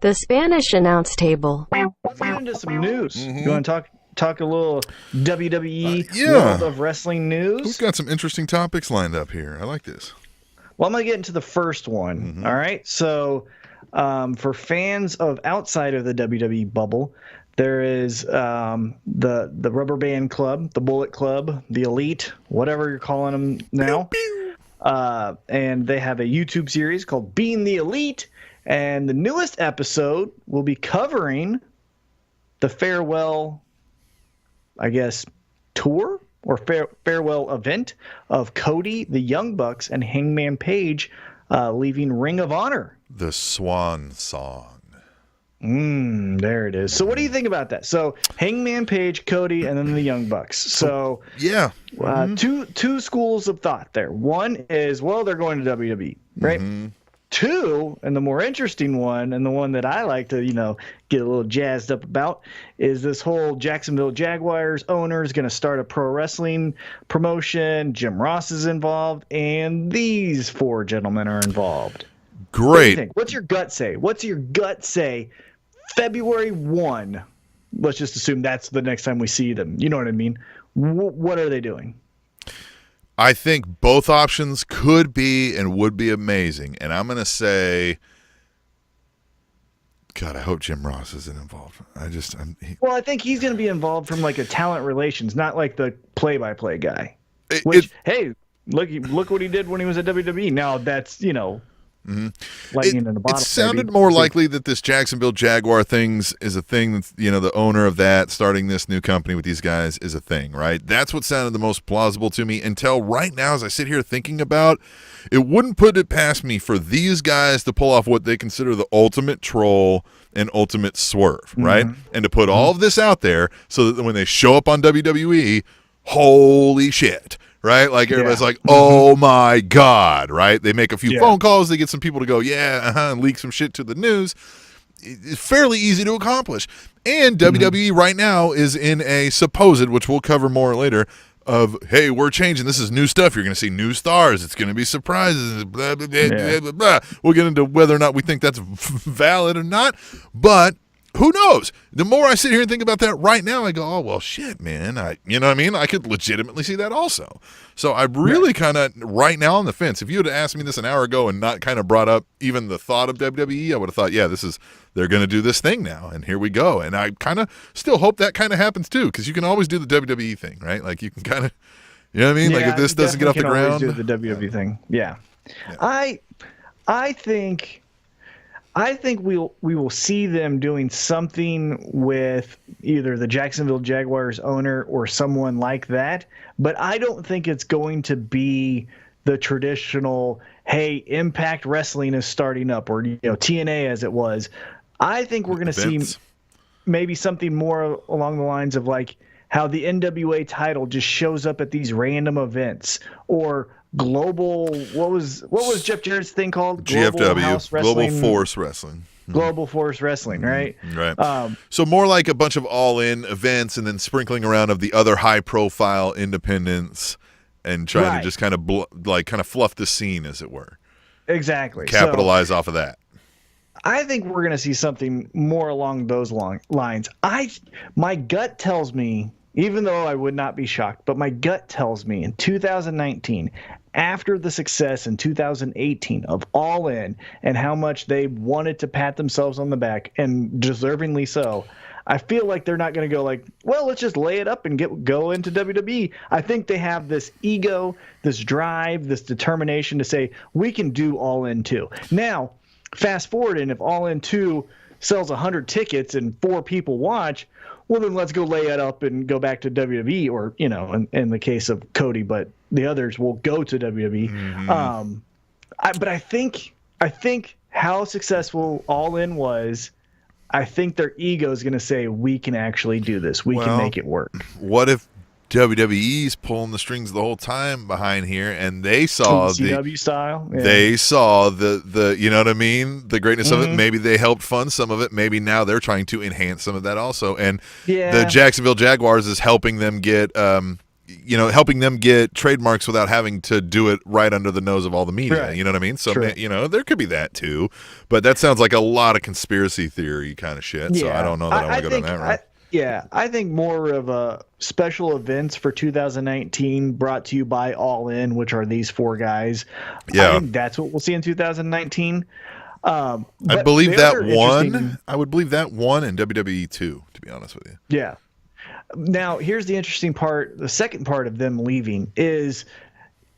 The Spanish announce table. Let's get into some news. Mm-hmm. You want to talk a little WWE yeah. World of Wrestling news? We've got some interesting topics lined up here. I like this. Well, I'm going to get into the first one. Mm-hmm. All right. So, for fans of outside of the WWE bubble, there is the Rubber Band Club, the Bullet Club, the Elite, whatever you're calling them now. And they have a YouTube series called Being the Elite. And the newest episode will be covering the farewell, I guess, tour or farewell event of Cody, the Young Bucks, and Hangman Page leaving Ring of Honor. The Swan Song. There it is. So what do you think about that? So Hangman Page, Cody, and then the Young Bucks. So yeah, two schools of thought there. One is, well, they're going to WWE, right? Mm-hmm. Two, and the more interesting one, and the one that I like to, get a little jazzed up about, is this whole Jacksonville Jaguars owner is going to start a pro wrestling promotion. Jim Ross is involved, and these four gentlemen are involved. Great. What do you think? What's your gut say? What's your gut say? February 1. Let's just assume that's the next time we see them. You know what I mean? What are they doing? I think both options could be and would be amazing. And I'm going to say, God, I hope Jim Ross isn't involved. Well, I think he's going to be involved from like a talent relations, not like the play-by-play guy. Hey, look what he did when he was at WWE. Now that's, lightning in a bottle. It sounded more likely that this Jacksonville Jaguar things is a thing that's, the owner of that starting this new company with these guys is a thing, right? That's what sounded the most plausible to me until right now as I sit here thinking about it. Wouldn't put it past me for these guys to pull off what they consider the ultimate troll and ultimate swerve, right? And to put all of this out there so that when they show up on WWE, holy shit. Right? Like everybody's like, oh my God, right? They make a few phone calls, they get some people to go, and leak some shit to the news. It's fairly easy to accomplish. And WWE right now is in a supposed, which we'll cover more later, of, hey, we're changing. This is new stuff. You're going to see new stars. It's going to be surprises, blah, blah, blah, blah, blah, blah. We'll get into whether or not we think that's valid or not. But who knows? The more I sit here and think about that right now, I go, oh, well, shit, man. You know what I mean? I could legitimately see that also. So I'm really kind of right now on the fence. If you had asked me this an hour ago and not kind of brought up even the thought of WWE, I would have thought, yeah, they're going to do this thing now, and here we go. And I kind of still hope that kind of happens too, because you can always do the WWE thing, right? Like you can kind of, you know what I mean? Like if this doesn't get off the ground. Do the WWE thing. Yeah. I think we will see them doing something with either the Jacksonville Jaguars owner or someone like that, but I don't think it's going to be the traditional, hey, Impact Wrestling is starting up, or TNA as it was. I think we're going to see maybe something more along the lines of like how the NWA title just shows up at these random events, or global, what was Jeff Jarrett's thing called? GFW, Global Force Wrestling. Global Force Wrestling, right? Right. So more like a bunch of all-in events and then sprinkling around of the other high-profile independents and trying to just kind of fluff the scene, as it were. Exactly. Capitalize off of that. I think we're going to see something more along those lines. My gut tells me, even though I would not be shocked, but my gut tells me in 2019, after the success in 2018 of All In and how much they wanted to pat themselves on the back, and deservingly so, I feel like they're not going to go like, well, let's just lay it up and go into WWE. I think they have this ego, this drive, this determination to say, we can do All In too. Now, fast forward, and if All In 2 sells 100 tickets and 4 people watch, well, then let's go lay it up and go back to WWE, or, in the case of Cody, but the others will go to WWE. But I think how successful All In was, I think their ego is going to say, we can actually do this. We can make it work. What if WWE's pulling the strings the whole time behind here, and they saw CW style. Yeah. They saw the you know what I mean, the greatness of it. Maybe they helped fund some of it. Maybe now they're trying to enhance some of that also. And the Jacksonville Jaguars is helping them get helping them get trademarks without having to do it right under the nose of all the media. Right. You know what I mean? So, True. there could be that too. But that sounds like a lot of conspiracy theory kind of shit. So I don't know that I want to go down that route. I think more of a special events for 2019 brought to you by All In, which are these 4 guys. Yeah. I think that's what we'll see in 2019. I believe that one. I would believe that one in WWE 2, to be honest with you. Yeah. Now, here's the interesting part. The second part of them leaving is,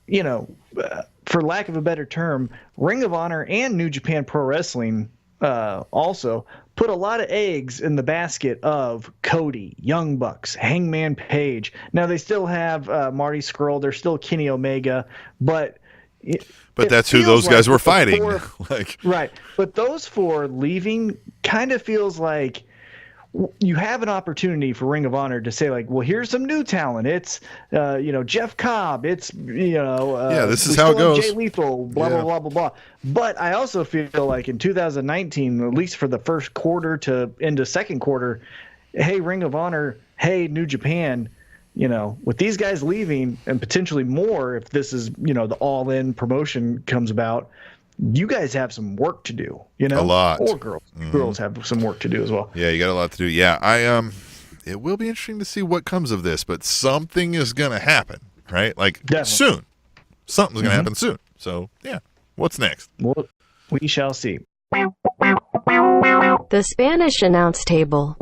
for lack of a better term, Ring of Honor and New Japan Pro Wrestling also put a lot of eggs in the basket of Cody, Young Bucks, Hangman Page. Now, they still have Marty Scurll. They're still Kenny Omega, but that's who those guys were fighting. Right. But those 4 leaving kind of feels like you have an opportunity for Ring of Honor to say, like, well, here's some new talent. It's, Jeff Cobb. It's, this is how it goes. Jay Lethal, blah, blah, blah, blah, blah. But I also feel like in 2019, at least for the first quarter to into second quarter, hey, Ring of Honor, hey, New Japan, with these guys leaving and potentially more if this is, the all-in promotion comes about, you guys have some work to do, a lot. Or girls. Mm-hmm. Girls have some work to do as well. Yeah, you got a lot to do. Yeah, it will be interesting to see what comes of this, but something is going to happen, right? Like Definitely. Soon. Something's going to happen soon. So, yeah. What's next? Well, we shall see. The Spanish announce table.